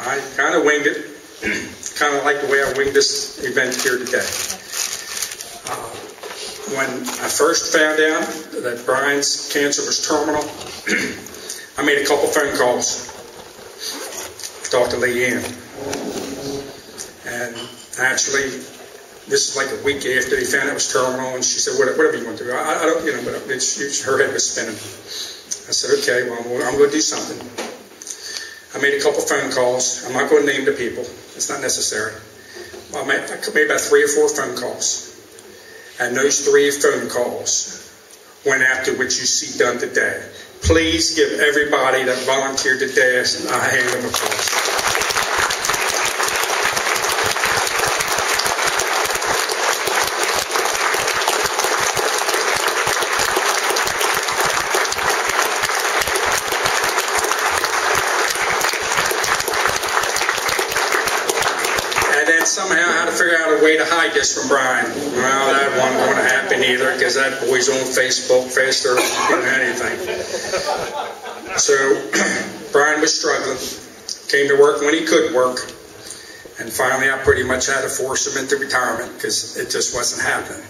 I kind of winged it, kind of like the way I winged this event here today. When I first found out that Brian's cancer was terminal, I made a couple phone calls to Dr. Leanne. And actually, this is like a week after they found out it was terminal, and she said, whatever you want to do. I don't, but her head was spinning. I said, okay, well, I'm going to do something. I made a couple phone calls. I'm not going to name the people. It's not necessary. I made about 3 or 4 phone calls. And those 3 phone calls went after what you see done today. Please give everybody that volunteered today a hand of applause. Somehow I had to figure out a way to hide this from Brian. Well, that wasn't going to happen either, because that boy's on Facebook faster than anything. So Brian was struggling, came to work when he could work, and finally I pretty much had to force him into retirement because it just wasn't happening.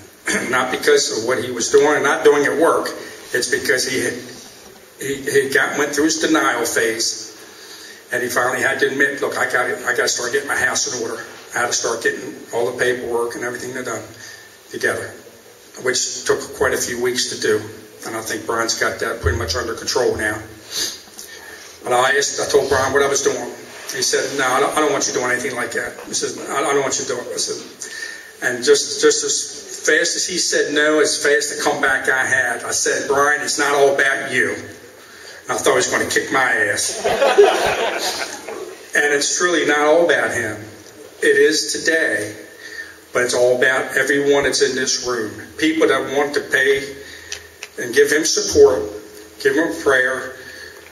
Not because of what he was doing and not doing at work, it's because he went through his denial phase, and he finally had to admit, look, I got to start getting my house in order. I had to start getting all the paperwork and everything done together, which took quite a few weeks to do. And I think Brian's got that pretty much under control now. But I told Brian what I was doing. He said, no, I don't want you doing anything like that. He says, I don't want you doing it. I said, and just as fast as he said no, as fast a comeback I had, I said, Brian, it's not all about you. And I thought he was going to kick my ass. And it's truly not all about him. It is today, but it's all about everyone that's in this room. People that want to pay and give him support, give him prayer,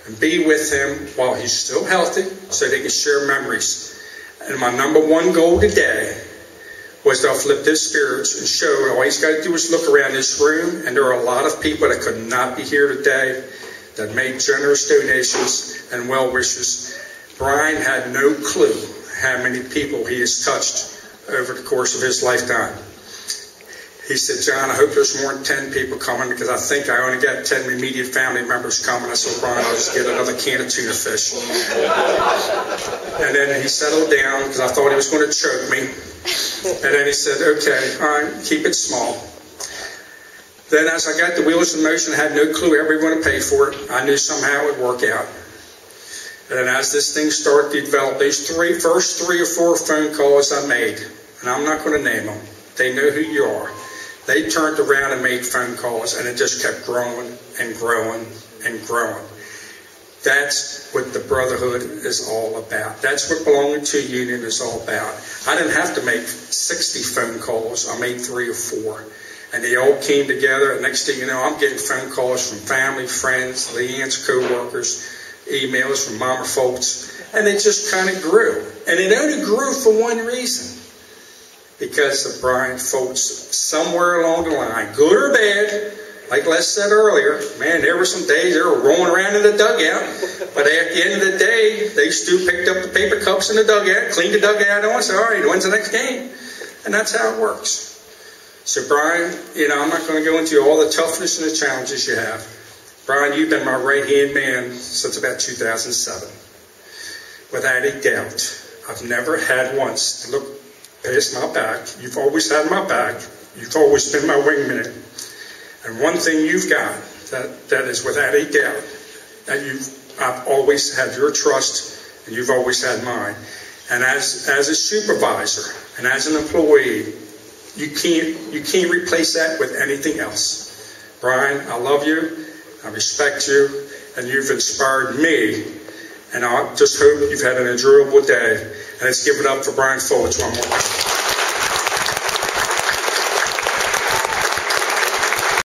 and be with him while he's still healthy so they can share memories. And my number one goal today was to uplift his spirits and show that all he's got to do is look around this room, and there are a lot of people that could not be here today that made generous donations and well wishes. Brian had no clue how many people he has touched over the course of his lifetime. He said, John, I hope there's more than 10 people coming, because I think I only got 10 immediate family members coming. I said, Brian, I'll just get another can of tuna fish. And then he settled down because I thought he was going to choke me. And then he said, okay, all right, keep it small. Then as I got the wheels in motion, I had no clue how we were going to pay for it. I knew somehow it would work out. And then as this thing started to develop, these first 3 or 4 phone calls I made, and I'm not going to name them, they know who you are. They turned around and made phone calls, and it just kept growing and growing and growing. That's what the brotherhood is all about. That's what belonging to a union is all about. I didn't have to make 60 phone calls. I made 3 or 4. And they all came together, and next thing you know, I'm getting phone calls from family, friends, Leanne's co-workers, emails from Mama folks, and it just kind of grew. And it only grew for one reason. Because of Brian Foltz, somewhere along the line, good or bad, like Les said earlier, man, there were some days they were rolling around in the dugout, but at the end of the day, they still picked up the paper cups in the dugout, cleaned the dugout on, and said, all right, when's the next game? And that's how it works. So Brian, I'm not going to go into all the toughness and the challenges you have. Brian, you've been my right-hand man since about 2007. Without a doubt, I've never had once to look past my back. You've always had my back. You've always been my wingman. And one thing you've got that is without a doubt that I've always had your trust, and you've always had mine. And as a supervisor and as an employee, you can't replace that with anything else. Brian, I love you. I respect you, and you've inspired me, and I just hope you've had an enjoyable day. And let's give it up for Brian Foltz one more time.